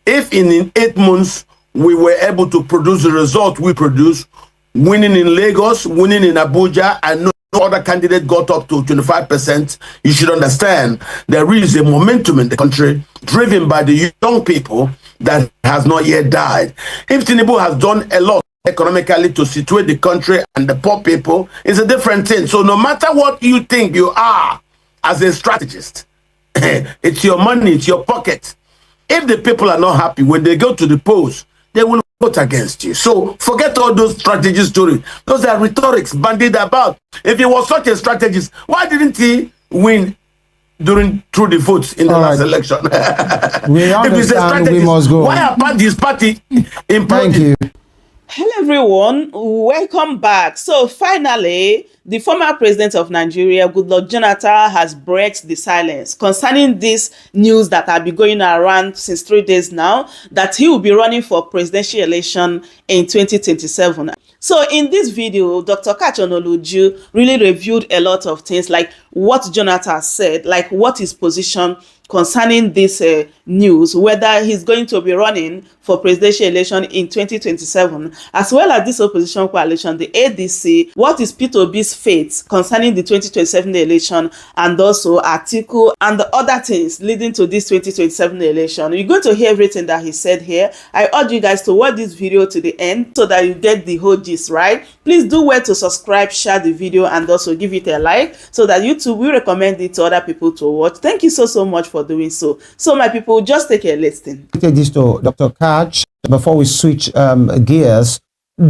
If in 8 months we were able to produce the result we produced, winning in Lagos, winning in Abuja, and no other candidate got up to 25%, you should understand there is a momentum in the country driven by the young people that has not yet died. If Tinubu has done a lot economically to situate the country and the poor people, it's a different thing. So no matter what you think you are as a strategist, it's your money, it's your pocket. If the people are not happy, when they go to the polls, they will vote against you. So forget all those strategy stories. Those are rhetorics bandied about. If he was such a strategist, why didn't he win through the votes in the last election? We understand we must go. Why are his party in? Thank you. Hello everyone, welcome back. So finally, the former president of Nigeria, Goodluck Jonathan, has broken the silence concerning this news that have been going around since 3 days now, that he will be running for presidential election in 2027. So in this video, Dr. Katch Ononujo really reviewed a lot of things, like what Jonathan said, like what his position concerning this news, whether he's going to be running for presidential election in 2027, as well as this opposition coalition, the ADC, what is P2B's fate concerning the 2027 election, and also Atiku and the other things leading to this 2027 election. You're going to hear everything that he said here. I urge you guys to watch this video to the end so that you get the whole gist, right? Please do well to subscribe, share the video, and also give it a like so that YouTube will recommend it to other people to watch. Thank you so much for doing so. So my people, just take a listen. Take this to Dr. Katch before we switch gears.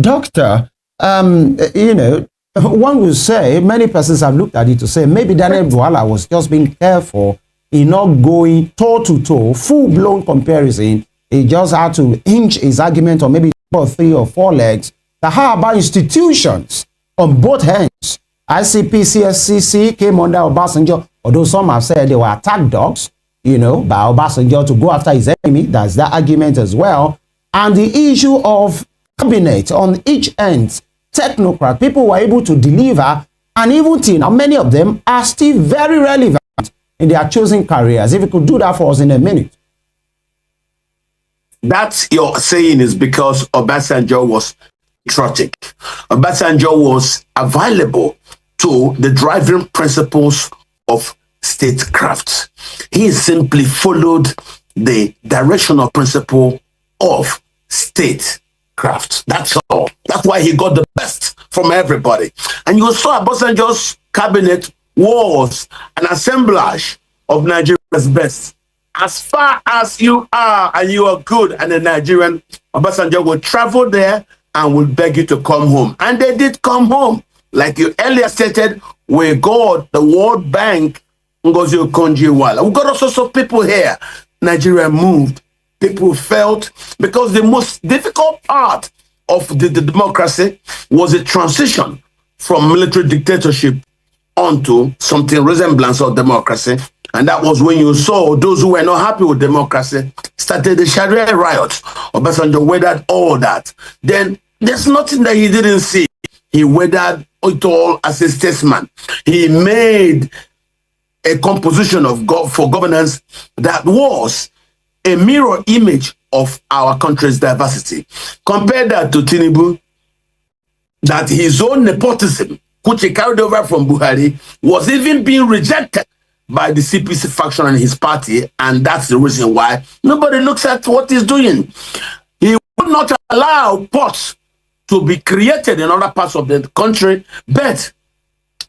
Doctor, you know, one will say, many persons have looked at it to say maybe Daniel Bwala was just being careful in not going toe-to-toe, full-blown comparison. He just had to hinge his argument on maybe 2 or 3 or 4 legs. Now, how about institutions on both ends? ICP, CSCC came under Obasanjo, although some have said they were attack dogs, you know, by Obasanjo to go after his enemy. That's that argument as well. And the issue of cabinet on each end, technocrat, people were able to deliver, and even till now, many of them are still very relevant in their chosen careers. If you could do that for us in a minute. That's your saying is because Obasanjo was patriotic. Obasanjo was available to the driving principles of statecraft. He simply followed the directional principle of statecraft. That's all. That's why he got the best from everybody. And you saw Obasanjo's cabinet was an assemblage of Nigeria's best. As far as you are and you are good and a Nigerian, Obasanjo will travel there and will beg you to come home. And they did come home. Like you earlier stated, we got the World Bank, Ngozi Okonjo-Iweala. We got also some people here. Nigeria moved. People felt, because the most difficult part of the democracy was a transition from military dictatorship onto something resemblance of democracy. And that was when you saw those who were not happy with democracy started the Sharia riots. Obasanjo weathered all that. Then there's nothing that he didn't see. He weathered it all as a statesman. He made a composition of for governance that was a mirror image of our country's diversity. Compare that to Tinubu, that his own nepotism, which he carried over from Buhari, was even being rejected by the CPC faction and his party, and that's the reason why nobody looks at what he's doing. He would not allow ports to be created in other parts of the country, but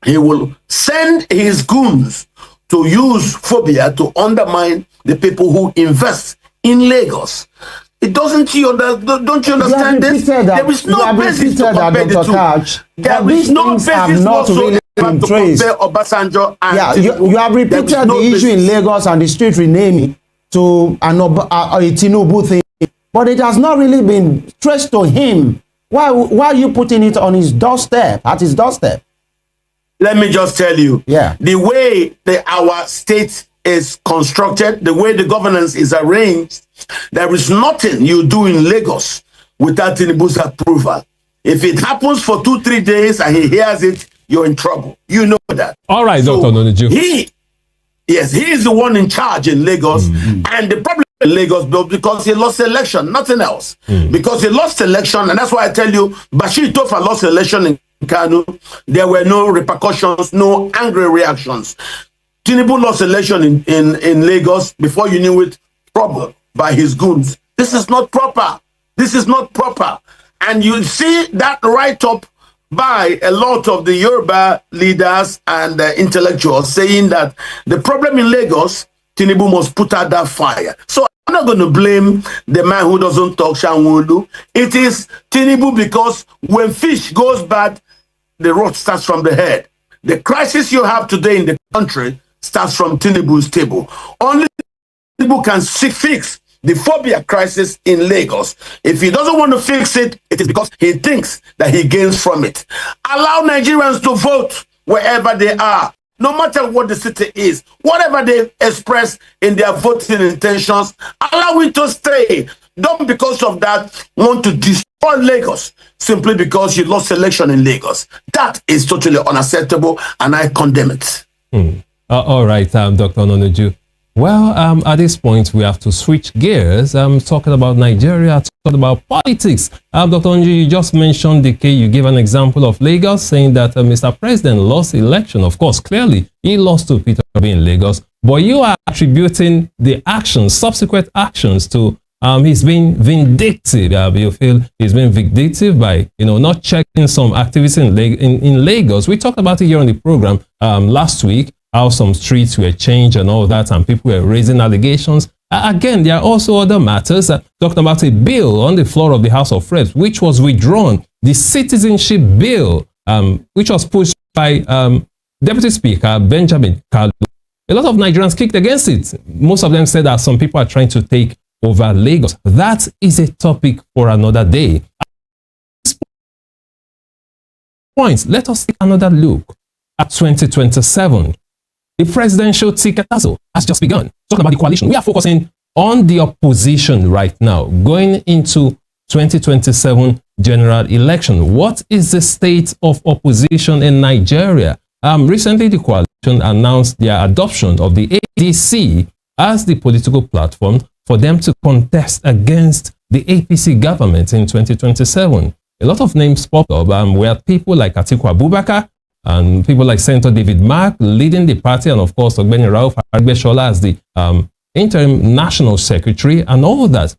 he will send his goons to use phobia to undermine the people who invest in Lagos. It doesn't don't you understand this? There is no basis to compare the two. There is no basis whatsoever to compare Obasanjo and you have repeated the issue in Lagos and the street renaming to a Tinubu thing, but it has not really been traced to him. Why are you putting it on his doorstep, at his doorstep? Let me just tell you, the way our state is constructed, the way the governance is arranged, there is nothing you do in Lagos without Tinubu's approval. If it happens for 2-3 days and he hears it, you're in trouble. You know that. All right, so Dr. Ononujo. Yes, he is the one in charge in Lagos. And the problem in Lagos, because he lost election, nothing else. Because he lost election, and that's why I tell you, Bashir Tofa lost election in Kano. There were no repercussions, no angry reactions. Tinubu lost election in Lagos. Before you knew it, trouble by his goons. This is not proper. This is not proper. And you see that write-up by a lot of the Yoruba leaders and intellectuals saying that the problem in Lagos, Tinubu must put out that fire. So I'm not going to blame the man who doesn't talk, Shanwolu. It is Tinubu, because when fish goes bad, the rot starts from the head. The crisis you have today in the country starts from Tinubu's table. Only Tinubu can fix the phobia crisis in Lagos. If he doesn't want to fix it, it is because he thinks that he gains from it. Allow Nigerians to vote wherever they are, no matter what the city is, whatever they express in their voting intentions, allow it to stay. Don't, because of that, want to destroy Lagos simply because you lost election in Lagos. That is totally unacceptable, and I condemn it. All right, Dr. Ononujo. Well, at this point, we have to switch gears. Talking about Nigeria, talking about politics. Dr. Ononujo, you just mentioned the case. You gave an example of Lagos, saying that Mr. President lost the election. Of course, clearly, he lost to Peter Obi in Lagos. But you are attributing the actions, subsequent actions, to he's been vindictive. You feel he's been vindictive by, not checking some activities in Lagos. We talked about it here on the program last week, how some streets were changed and all that, and people were raising allegations. Again, there are also other matters. Talking about a bill on the floor of the House of Reps, which was withdrawn, the citizenship bill, which was pushed by Deputy Speaker Benjamin Kalu. A lot of Nigerians kicked against it. Most of them said that some people are trying to take over Lagos. That is a topic for another day. At this point, let us take another look at 2027. The presidential ticket tussle has just begun. Talking about the coalition, we are focusing on the opposition right now, going into 2027 general election. What is the state of opposition in Nigeria? Recently, the coalition announced their adoption of the ADC as the political platform for them to contest against the APC government in 2027. A lot of names popped up where people like Atiku Abubakar and people like Senator David Mark leading the party, and of course Ogbeni Rauf Aregbesola as the interim national secretary and all that.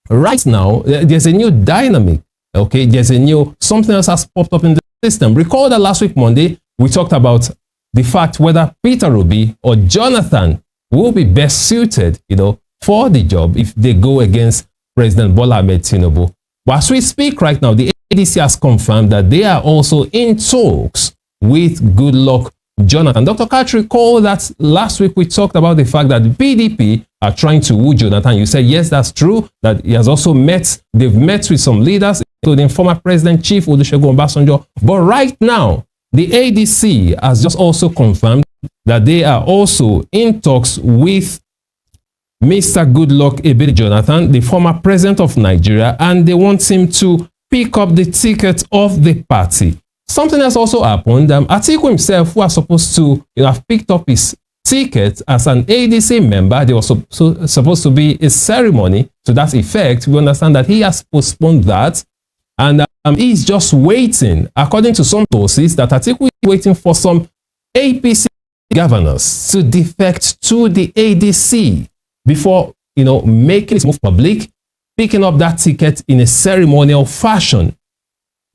Right now, there's a new dynamic. Okay, there's a new, something else has popped up in the system. Recall that last week Monday, we talked about the fact whether Peter Obi or Jonathan will be best suited, for the job if they go against President Bola Ahmed Tinubu. But as we speak right now, the ADC has confirmed that they are also in talks with Goodluck Jonathan. Dr. Katch, recall that last week we talked about the fact that the PDP are trying to woo Jonathan. You said, yes, that's true, that he has also they've met with some leaders, including former President Chief Olusegun Obasanjo. But right now, the ADC has just also confirmed that they are also in talks with Mr. Goodluck Jonathan, the former president of Nigeria, and they want him to pick up the ticket of the party. Something else also happened. Atiku himself, who was supposed to have picked up his ticket as an ADC member, there was supposed to be a ceremony to that effect. We understand that he has postponed that, and he's just waiting, according to some sources, that Atiku is waiting for some APC governors to defect to the ADC before, making his move public, picking up that ticket in a ceremonial fashion.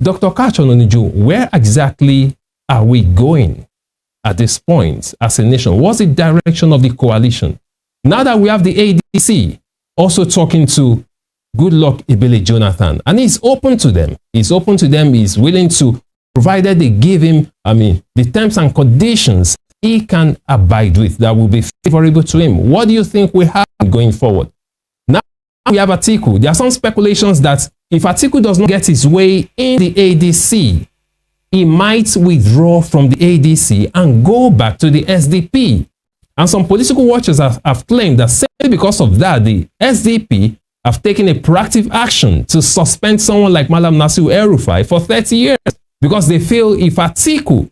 Dr. Katch Ononujo, where exactly are we going at this point as a nation? What's the direction of the coalition? Now that we have the ADC also talking to Goodluck Jonathan, and he's open to them. He's open to them. He's willing to, provided they give him, the terms and conditions he can abide with that will be favorable to him. What do you think we have going forward? Now we have Atiku. There are some speculations that if Atiku does not get his way in the ADC, he might withdraw from the ADC and go back to the SDP. And some political watchers have claimed that simply because of that, the SDP have taken a proactive action to suspend someone like Malam Nasir El-Rufai for 30 years because they feel if Atiku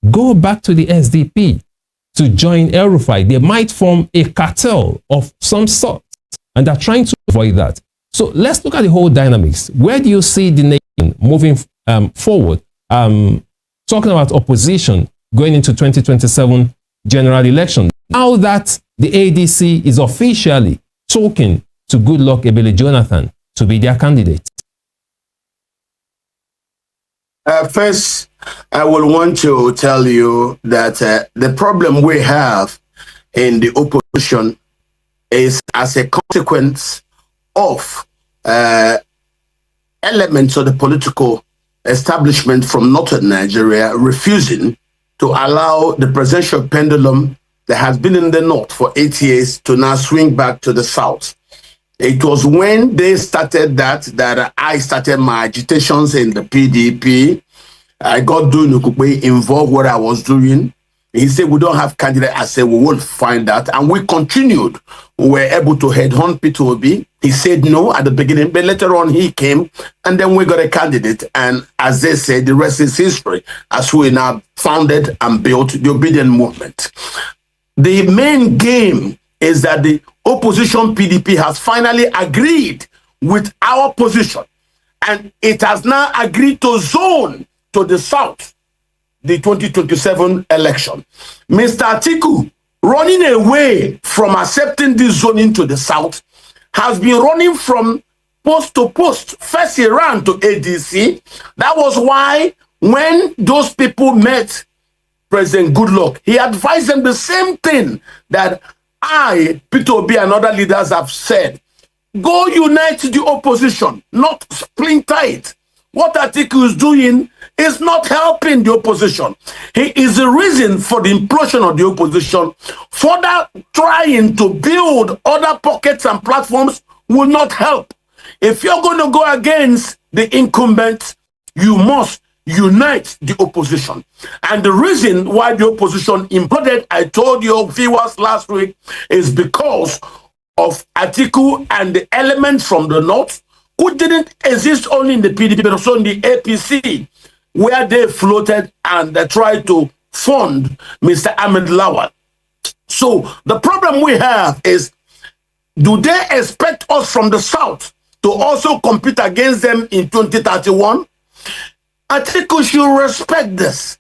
go back to the SDP to join El-Rufai. They might form a cartel of some sort, and they're trying to avoid that. So let's look at the whole dynamics. Where do you see the nation moving forward? Talking about opposition going into 2027 general election. Now that the ADC is officially talking to Goodluck Jonathan to be their candidate. First, I will want to tell you that the problem we have in the opposition is as a consequence of elements of the political establishment from northern Nigeria refusing to allow the presidential pendulum that has been in the north for 8 years to now swing back to the south. It was when they started that I started my agitations in the PDP. I got Dunukwe involved what I was doing. He said, we don't have candidate. I said, we will find that. And we continued. We were able to headhunt Peter Obi. He said no at the beginning, but later on he came, and then we got a candidate. And as they said, the rest is history, as we now founded and built the Obedient Movement. The main game is that the opposition PDP has finally agreed with our position, and it has now agreed to zone to the south the 2027 election. Mr. Atiku, running away from accepting this zoning to the south, has been running from post to post. First he ran to ADC. That was why when those people met President Goodluck, he advised them the same thing that I, Peter Obi, and other leaders have said. Go unite the opposition, not splinter it. What Atiku is doing is not helping the opposition. He is the reason for the implosion of the opposition. Further trying to build other pockets and platforms will not help. If you're going to go against the incumbent, you must unite the opposition. And the reason why the opposition imploded, I told your viewers last week, is because of Atiku and the elements from the north who didn't exist only in the PDP but also in the APC, where they floated and they tried to fund Mr. Ahmed Lawal. So the problem we have is, do they expect us from the south to also compete against them in 2031? I think we should respect this.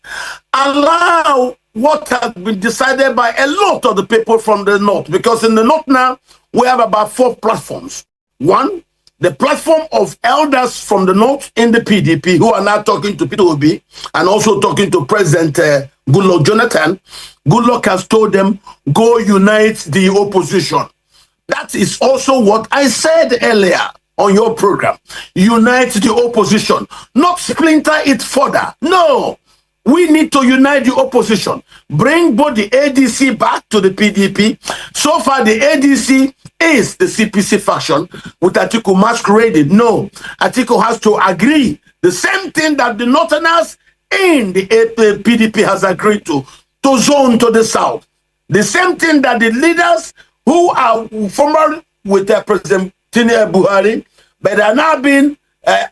Allow what has been decided by a lot of the people from the north, because in the north now, we have about 4 platforms. One, the platform of elders from the north in the PDP who are now talking to Peter Obi and also talking to President Goodluck Jonathan. Goodluck has told them, go unite the opposition. That is also what I said earlier on your program. Unite the opposition, not splinter it further. No, we need to unite the opposition. Bring both the ADC back to the PDP. So far, the ADC is the CPC faction with Atiku masquerading. No, Atiku has to agree the same thing that the Northerners in the PDP has agreed to zone to the south. The same thing that the leaders who are former with President Buhari, but are now being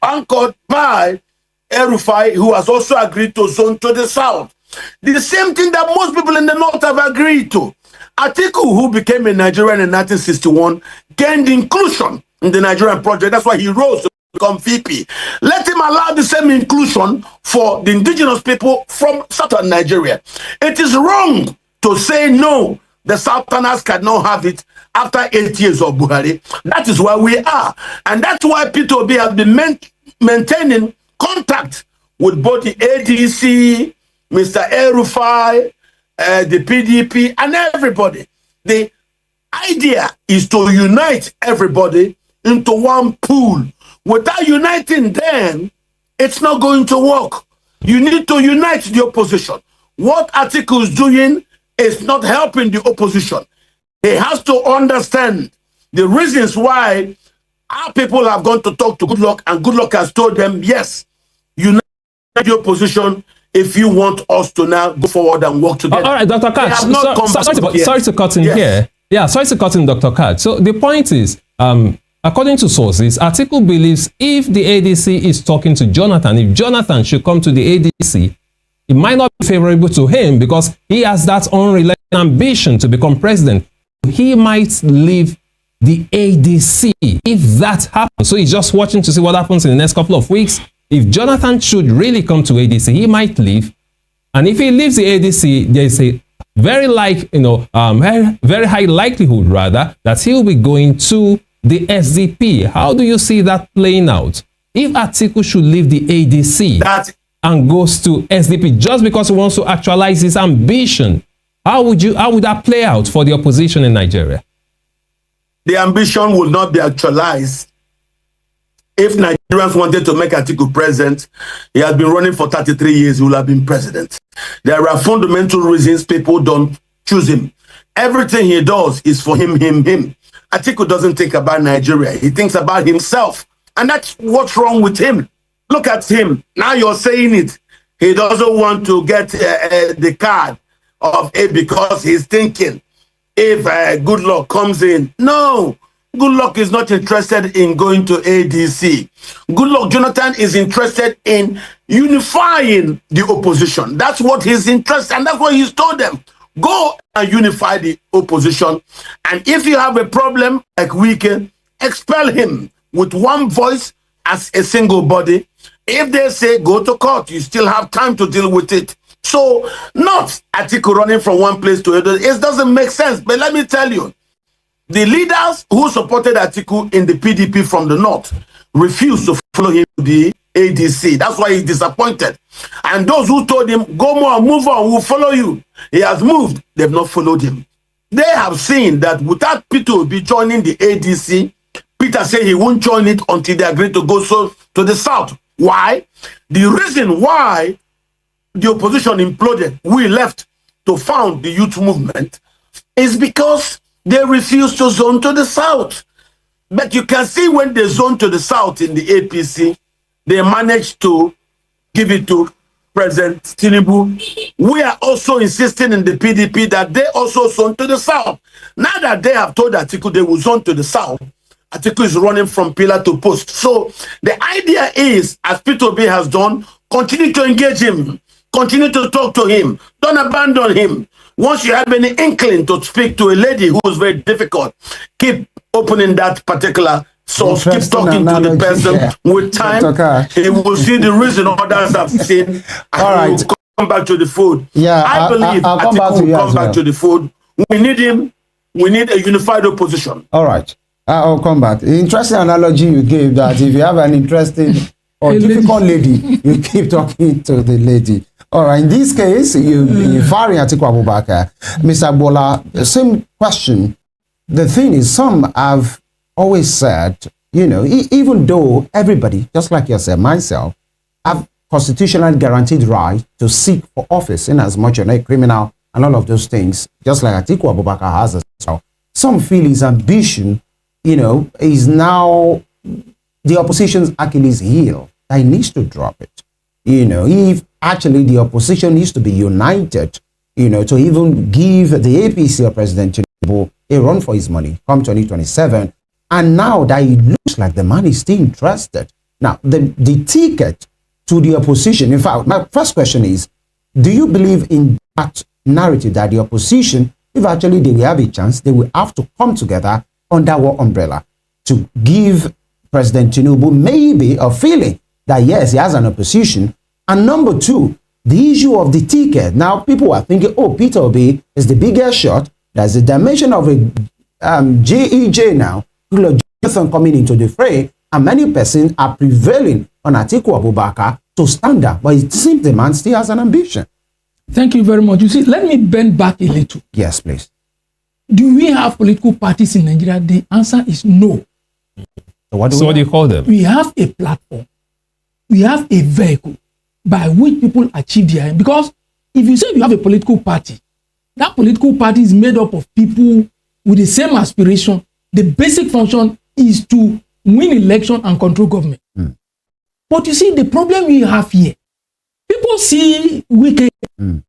anchored by El-Rufai, who has also agreed to zone to the south. The same thing that most people in the north have agreed to. Atiku, who became a Nigerian in 1961, gained inclusion in the Nigerian project. That's why he rose to become VP. Let him allow the same inclusion for the indigenous people from southern Nigeria. It is wrong to say no, the Southerners cannot have it after 8 years of Buhari. That is where we are. And that's why Peter Obi has been maintaining contact with both the ADC, Mr. El-Rufai, the PDP, and everybody. The idea is to unite everybody into one pool. Without uniting them, it's not going to work. You need to unite the opposition. What Atiku is doing is not helping the opposition. He has to understand the reasons why our people have gone to talk to Goodluck, and Goodluck has told them, yes, unite the opposition if you want us to now go forward and work together. All right, Dr. Katch, sorry to cut in here. Yeah, sorry to cut in, Dr. Katch. So the point is, according to sources, Atiku believes if the ADC is talking to Jonathan, if Jonathan should come to the ADC, it might not be favorable to him because he has that own relationship ambition to become president, he might leave the ADC if that happens. So he's just watching to see what happens in the next couple of weeks. If Jonathan should really come to ADC, he might leave. And if he leaves the ADC, there is a very very high likelihood rather that he'll be going to the SDP. How do you see that playing out? If Atiku should leave the ADC and goes to SDP just because he wants to actualize his ambition, how would that play out for the opposition in Nigeria? The ambition will not be actualized. If Nigerians wanted to make Atiku president, he has been running for 33 years, he will have been president. There are fundamental reasons people don't choose him. Everything he does is for him. Atiku doesn't think about Nigeria. He thinks about himself. And that's what's wrong with him. Look at him. Now you're saying it. He doesn't want to get the card of A because he's thinking if Goodluck comes in. No. Goodluck is not interested in going to ADC. Goodluck Jonathan is interested in unifying the opposition. That's what he's interested in, and that's what he's told them. Go and unify the opposition. And if you have a problem like Wike, expel him with one voice as a single body. If they say go to court, you still have time to deal with it. So not Atiku running from one place to another. It doesn't make sense. But let me tell you, the leaders who supported Atiku in the PDP from the north refused to follow him to the ADC. That's why he's disappointed. And those who told him, go more, move on, we'll follow you. He has moved. They've not followed him. They have seen that without Peter Obi joining the ADC, Peter said he won't join it until they agree to go to the south. Why? The reason why the opposition imploded, we left to found the youth movement, is because they refused to zone to the south. But you can see when they zone to the south in the APC, they managed to give it to President Tinubu. We are also insisting in the PDP that they also zone to the south. Now that they have told Atiku they will zone to the south, Atiku is running from pillar to post. So the idea is, as Peter Obi has done, continue to engage him, continue to talk to him, don't abandon him. Once you have any inkling to speak to a lady who is very difficult, keep opening that particular source, keep talking to the person. Yeah. With time, he will see the reason others have seen, and all right, he will come back to the food. Yeah, I believe Atiku will come back to the food. We need him. We need a unified opposition. All right, I'll come back. Interesting analogy you gave, that if you have an interesting or difficult lady, you keep talking to the lady. All right, in this case, you're firing Atiku Abubakar. Mr. Bola, the same question. The thing is, some have always said, even though everybody, just like yourself, myself, have constitutionally guaranteed right to seek for office in as much you're not a criminal and all of those things, just like Atiku Abubakar has as well. Some feel his ambition, is now the opposition's Achilles heel. That he needs to drop it. If actually the opposition needs to be united, to even give the APC or President Tinubu a run for his money come 2027. And now that it looks like the man is still interested. Now, the ticket to the opposition, in fact, my first question is, do you believe in that narrative that the opposition, if actually they will have a chance, they will have to come together under one umbrella to give President Tinubu maybe a feeling that yes, he has an opposition. And number two, the issue of the ticket. Now, people are thinking, oh, Peter Obi is the biggest shot. There's a dimension of a JEJ now, Goodluck Jonathan coming into the fray, and many persons are prevailing on Atiku Abubakar to stand up. But it seems the man still has an ambition. Thank you very much. You see, let me bend back a little. Yes, please. Do we have political parties in Nigeria? The answer is no. So what do you call them? We have a platform. We have a vehicle by which people achieve their aim. Because if you say you have a political party, that political party is made up of people with the same aspiration. The basic function is to win election and control government. But you see, the problem we have here, people see Wike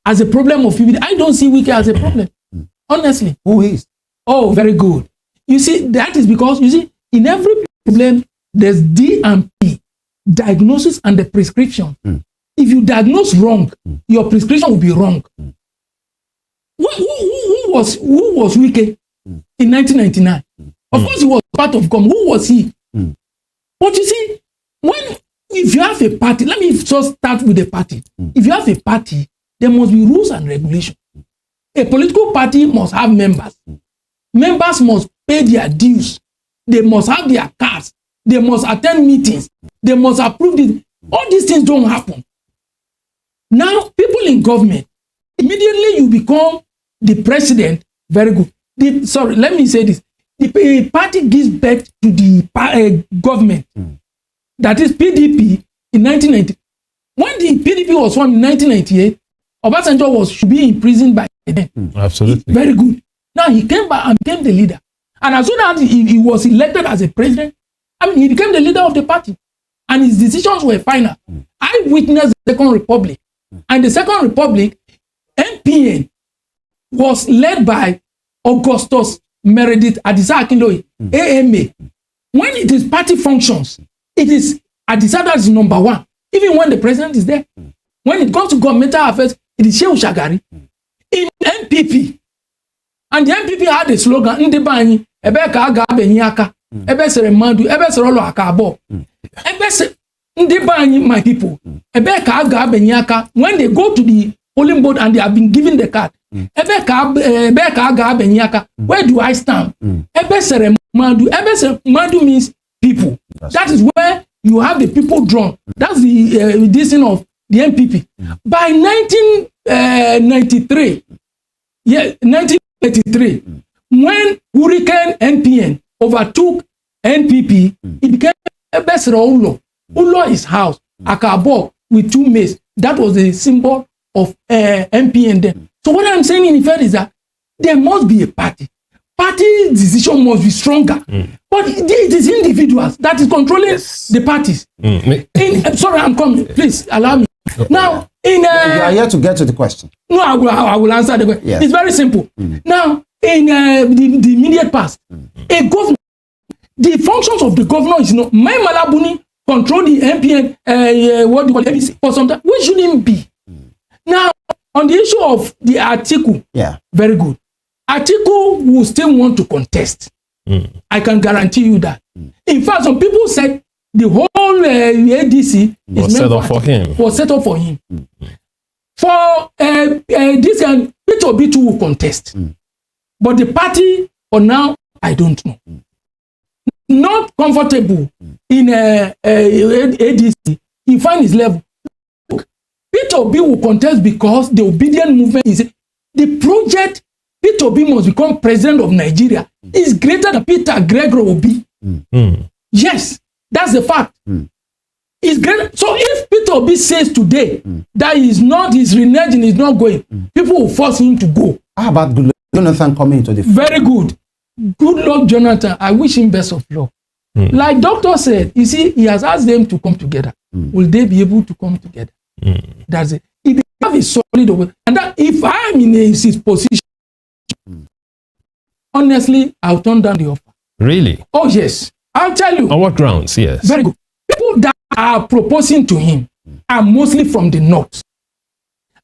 as a problem of people. I don't see Wike as a problem. Honestly. Who is? Oh, very good. You see, that is because, in every problem, there's D and P. Diagnosis and the prescription. If you diagnose wrong, your prescription will be wrong. who was Wike in 1999? Of course, he was part of government. Who was he? But you see, if you have a party, let me just start with the party. If you have a party, there must be rules and regulations. A political party must have members. Members must pay their dues. They must have their cards. They must attend meetings. They must approve it. All these things don't happen. Now, people in government, immediately you become the president. Very good. Let me say this. The party gives birth to the government. That is PDP in 1990. When the PDP was formed in 1998, Obasanjo should be imprisoned by then. Absolutely. Very good. Now he came back and became the leader. And as soon as he was elected as a president, he became the leader of the party. And his decisions were final. I witnessed the Second Republic. And the Second Republic, MPN, was led by Augustus Meredith Adisa Akindoye, AMA. When it is party functions, it is Adisa that is number one, even when the president is there. When it comes to governmental affairs, it is Shehu Shagari. In MPP, and the MPP had a slogan, Ndebani, Ebe ka aga abenyi aka, Ebe sere madu, Ebe sere olo aka abo. Ebe se Ndebani, my people, Ebe ka aga abenyi aka, when they go to the polling board and they have been given the card, Ebe ka aga abenyi aka, where do I stand? Ebe sere madu, Ebe sere madu means people. That is where you have the people drawn. That's the this thing of the MPP. By 1993, 1983, when Hurricane NPN overtook NPP, it became Ebesere Ulo. Ulo is house, Akabo with two maize. That was the symbol of NPN then. So what I'm saying in effect is that there must be a party. Party decision must be stronger. But it is individuals that is controlling the parties. Sorry, I'm coming. Please allow me. Now, you are here to get to the question. No, I will answer the question. Yes. It's very simple. Now, in the immediate past, a governor, the functions of the governor is not. My Malabuni control the MPN, what do you call it, for some time. Which shouldn't be. Now, on the issue of the article, very good. Article will still want to contest. I can guarantee you that. In fact, some people said the whole ADC was set up for him. Was set up for him. For this and P2B2 will contest. But the party, for now, I don't know. Not comfortable in ADC. He find his level. P2B will contest because the obedient movement is the project. P2B must become president of Nigeria is greater than Peter Gregory Obi. Yes, that's the fact. It's great. So if P2B says today that his reneging is not going, people will force him to go. How about Goodluck Jonathan coming into the very good. Goodluck Jonathan, I wish him best of luck. Like doctor said, you see, he has asked them to come together. Will they be able to come together? That's it. If they have a solid way, and that if I am in his position, honestly, I'll turn down the offer. Really? Oh, yes. I'll tell you. On what grounds? Yes. Very good. People that are proposing to him are mostly from the north.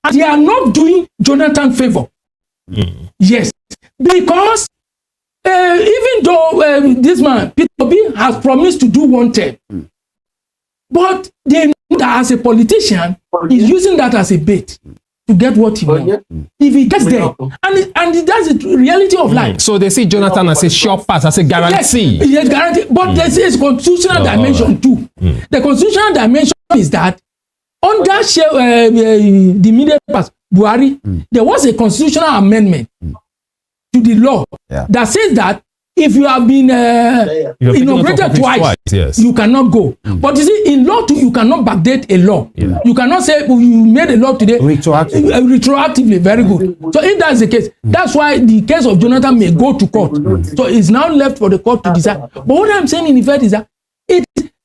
And they are not doing Jonathan favor. Yes. Because even though this man, P2B, has promised to do one term, but they know that as a politician, he's using that as a bait to get what he wants. If he gets there, and that's the reality of life. So they see Jonathan as a sure pass, as a guarantee. Yes, guarantee. But there's a constitutional dimension too. The constitutional dimension is that under the immediate past, Buhari, there was a constitutional amendment to the law that says that if you have been inaugurated twice, you cannot go. But you see, in law too, you cannot backdate a law. You cannot say, well, you made a law today. Retroactively, very good. So if that's the case, that's why the case of Jonathan may go to court. So it's now left for the court to decide. But what I'm saying in effect is that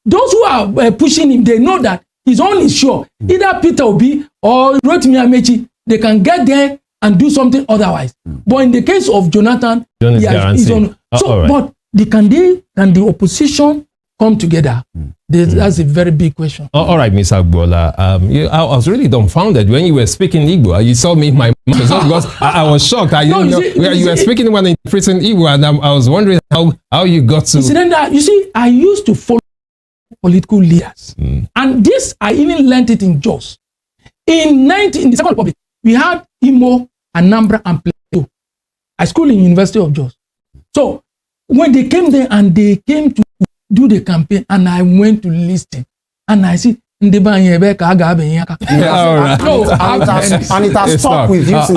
those who are pushing him, they know that his own is sure. Either Peter Obi or Rotimi Amechi, they can get there and do something otherwise. But in the case of Jonathan, he is on. So, but can the opposition come together? That's a very big question. All right, Mr. Agbola. I was really dumbfounded when you were speaking Igbo. You saw me in my mouth because I was shocked. I didn't know you were speaking when interpreting Igbo, and I was wondering how you got to. You see, I used to follow political leaders, and this I even learned it in Jos. In the Second Republic, we had Imo, Anambra, and Plateau. I schooled in University of Jos. So when they came there and they came to do the campaign, and I went to listen, and I see And it has stuck with you. Yes.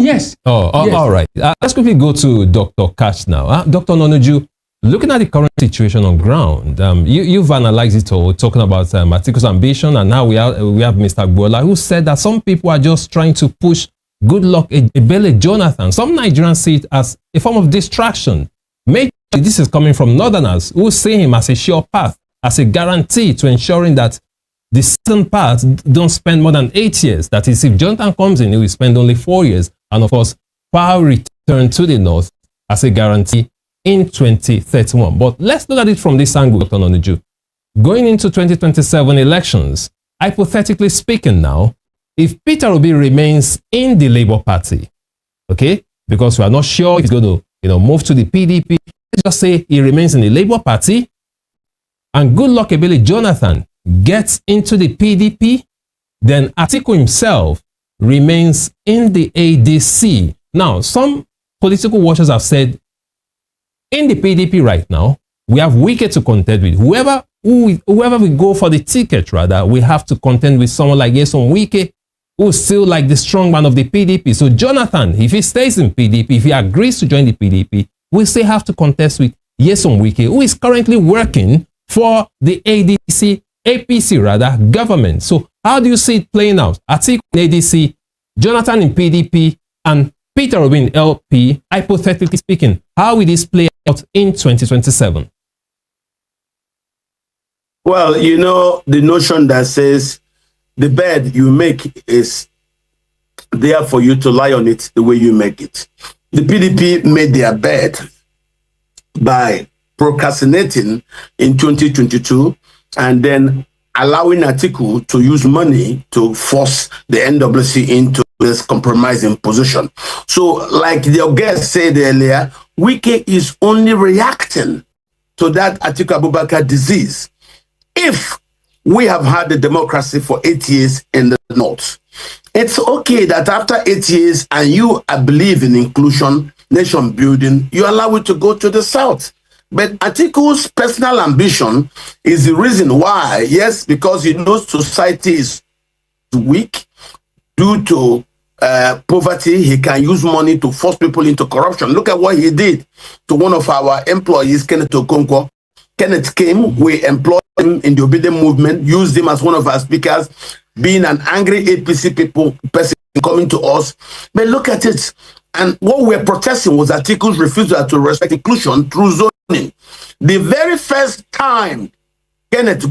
Yes. All right. Let's quickly go to Dr. Katch now. Dr. Ononujo, looking at the current situation on ground, you've analyzed it all, talking about Atiku's ambition, and now we have Mr. Agbola, who said that some people are just trying to push Goodluck Jonathan. Some Nigerians see it as a form of distraction. Maybe this is coming from Northerners who see him as a sure path, as a guarantee to ensuring that the southern part don't spend more than 8 years. That is, if Jonathan comes in, he will spend only 4 years. And of course, power return to the north as a guarantee in 2031. But let's look at it from this angle, Dr. Ononujo. Going into 2027 elections, hypothetically speaking now, if Peter Obi remains in the Labour Party, okay, because we are not sure if he's going to move to the PDP, let's just say he remains in the Labour Party, and Goodluck Jonathan gets into the PDP, then Atiku himself remains in the ADC. Now, some political watchers have said, in the PDP right now, we have Wike to contend with. Whoever we go for the ticket, rather, we have to contend with someone like Nyesom Wike, who's still like the strong man of the PDP. So Jonathan, if he stays in PDP, if he agrees to join the PDP, we still have to contest with Nyesom Wike, who is currently working for the APC government. So how do you see it playing out? Atiku in ADC, Jonathan in PDP, and Peter Obi in LP, hypothetically speaking, how will this play out in 2027? Well, the notion that says the bed you make is there for you to lie on it the way you make it. The PDP made their bed by procrastinating in 2022 and then allowing Atiku to use money to force the NWC into this compromising position. So, like the guest said earlier, Wike is only reacting to that Atiku Abubakar disease. If we have had the democracy for 8 years in the North, it's okay that after 8 years and you believe in inclusion, nation building, you allow it to go to the South. But Atiku's personal ambition is the reason why, yes, because he knows society is weak due to poverty, he can use money to force people into corruption. Look at what he did to one of our employees, Kenneth Okonkwo. Kenneth came, we employed him in the obedient movement, used him as one of our speakers, being an angry APC person coming to us. But look at it. And what we're protesting was Atiku's refusal to respect inclusion through zoning. The very first time Kenneth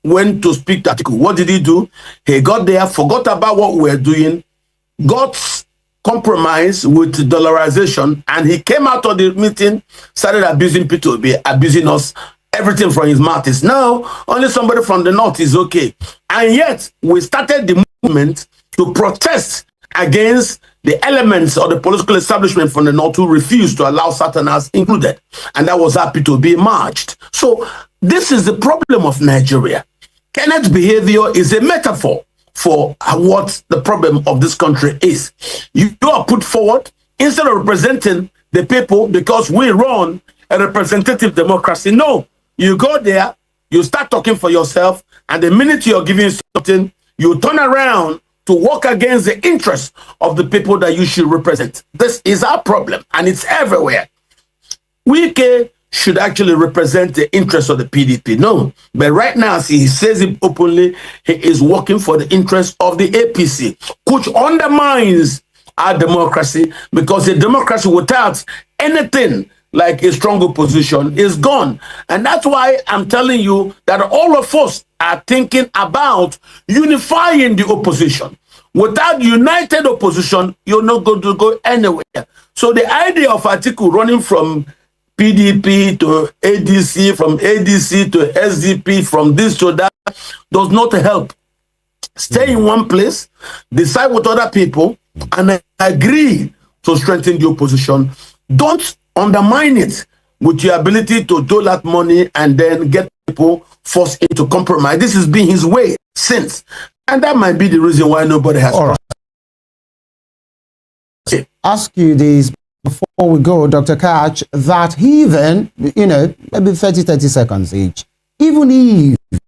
went to speak to Atiku, what did he do? He got there, forgot about what we were doing, got compromised with dollarization, and he came out of the meeting, started abusing P2B, abusing us. Everything from his mouth is now only somebody from the North is okay. And yet we started the movement to protest against the elements of the political establishment from the North who refused to allow Southerners included. And that was happy to be marched. So this is the problem of Nigeria. Kenneth's behavior is a metaphor for what the problem of this country is. You are put forward instead of representing the people because we run a representative democracy. No, you go there, you start talking for yourself, and the minute you're giving something, you turn around to work against the interests of the people that you should represent. This is our problem, and it's everywhere. Wike should actually represent the interests of the PDP. No, but right now, as he says it openly, he is working for the interests of the APC, which undermines our democracy, because a democracy without anything like a strong opposition is gone. And that's why I'm telling you that all of us are thinking about unifying the opposition. Without united opposition, you're not going to go anywhere. So the idea of Atiku running from PDP to ADC, from ADC to SDP, from this to that, does not help. Stay in one place, decide with other people, and agree to strengthen the opposition. Don't undermine it with your ability to dole out money and then get people forced into compromise. This has been his way since. And that might be the reason why nobody has. All right. Ask you this before we go, Dr. Katch, that even, maybe 30 seconds each, even if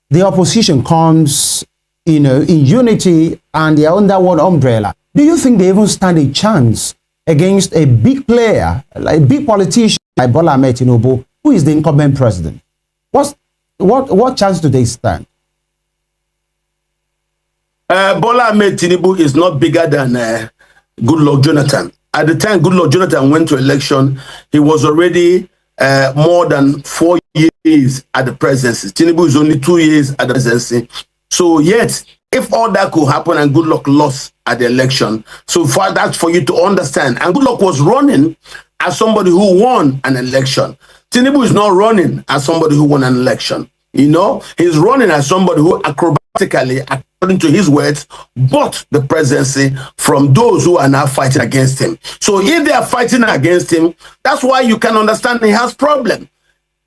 the opposition comes, in unity and they're under one umbrella, do you think they even stand a chance against a big player, like a big politician like Bola Ahmed Tinubu, who is the incumbent president? What chance do they stand? Bola Ahmed Tinubu is not bigger than Goodluck Jonathan. At the time Goodluck Jonathan went to election, he was already more than 4 years at the presidency. Tinubu is only 2 years at the presidency. So yet, if all that could happen and Goodluck lost at the election, so for that's for you to understand. And Goodluck was running as somebody who won an election. Tinubu is not running as somebody who won an election. He's running as somebody who acrobatically, according to his words, bought the presidency from those who are now fighting against him. So if they are fighting against him, that's why you can understand he has problem.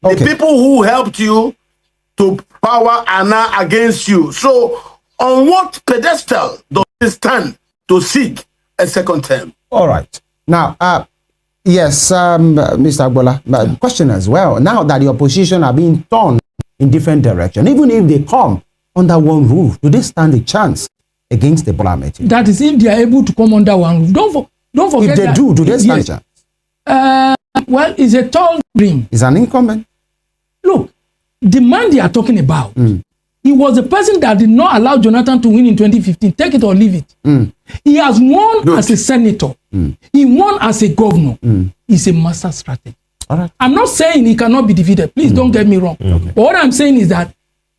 Okay. The people who helped you to power are now against you. So on what pedestal does he stand to seek a second term? All right. Now, yes, Mr. Agbola, question as well. Now that the opposition are being torn in different directions, even if they come under one roof, do they stand a chance against the Bola Ahmed? That is, if they are able to come under one roof. Don't forget. If they that, do they stand a chance? Well, it's a tall dream. It's an incumbent. Look, the man they are talking about, he was the person that did not allow Jonathan to win in 2015. Take it or leave it. He has won as a senator. He won as a governor. He's a master strategist. All right. I'm not saying he cannot be defeated. Please don't get me wrong. Okay. But what I'm saying is that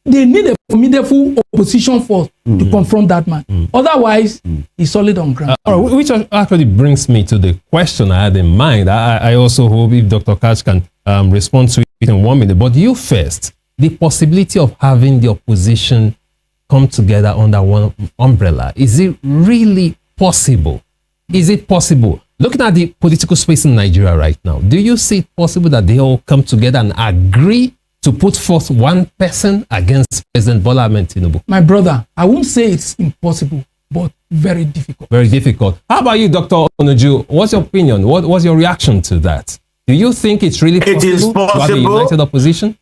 they need a formidable opposition force to confront that man. Otherwise, he's solid on ground. Which actually brings me to the question I had in mind. I also hope if Dr. Katch can respond to it in 1 minute. But you first, the possibility of having the opposition come together under one umbrella, is it really possible? Is it possible? Looking at the political space in Nigeria right now, do you see it possible that they all come together and agree to put forth one person against President Bola Ahmed Tinubu? My brother, I won't say it's impossible, but very difficult. Very difficult. How about you, Dr. Ononujo? What's your opinion? What's your reaction to that? Do you think it's really possible to have a united opposition?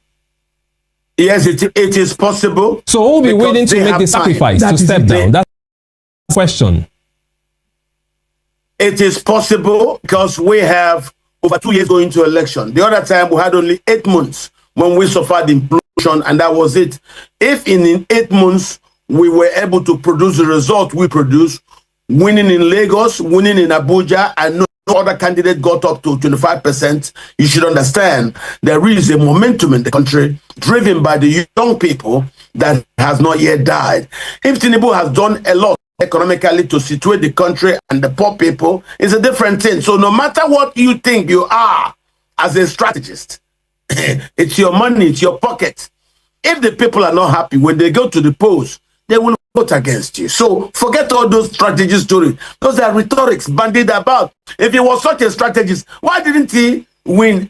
Yes, it is possible. So who will be willing to make the sacrifice to step down? That's the question. It is possible because we have over 2 years going to election. The other time we had only 8 months when we suffered implosion, and that was it. If in 8 months we were able to produce the result we produced, winning in Lagos, winning in Abuja, and no other candidate got up to 25%, you should understand there is a momentum in the country driven by the young people that has not yet died. If Tinubu has done a lot economically to situate the country and the poor people, it's a different thing. So no matter what you think you are as a strategist, it's your money, it's your pocket. If the people are not happy when they go to the polls, they will vote against you. So forget all those strategy stories. Those are rhetorics bandied about. If he was such a strategist, why didn't he win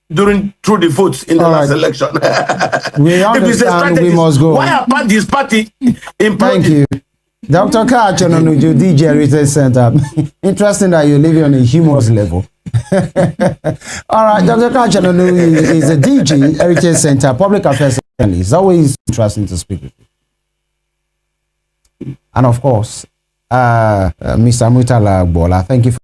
through the votes in the last election? We understand we must go. Why are his party imploded? Thank you. Dr. Katch Ononujo, DJ Heritage Center. Interesting that you're living on a humorous level. All right, Dr. Katch Ononujo is a DG, Heritage Center, Public Affairs Analyst. It's always interesting to speak with you. And of course, Mr. Murtala Agbola, thank you for.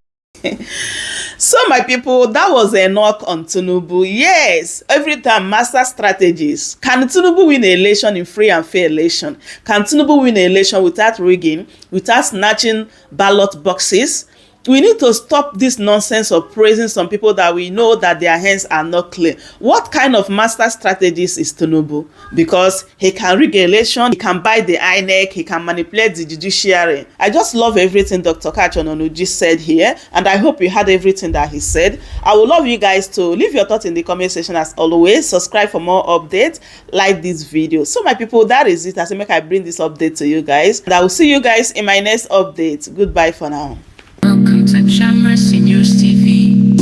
So my people, that was a knock on Tinubu. Yes, every time master strategies. Can Tinubu win an election in free and fair election? Can Tinubu win an election without rigging, without snatching ballot boxes, We need to stop this nonsense of praising some people that we know that their hands are not clean. What kind of master strategist is Tinubu? Because he can rig election, he can buy the INEC, he can manipulate the judiciary. I just love everything Dr. Katch Ononujo said here, and I hope you heard everything that he said. I would love you guys to leave your thoughts in the comment section as always. Subscribe for more updates, like this video. So my people, that is it. As I make I bring this update to you guys, and I will see you guys in my next update. Goodbye for now. Welcome to Shammer Seniors TV.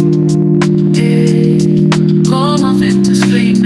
Call of it to sleep.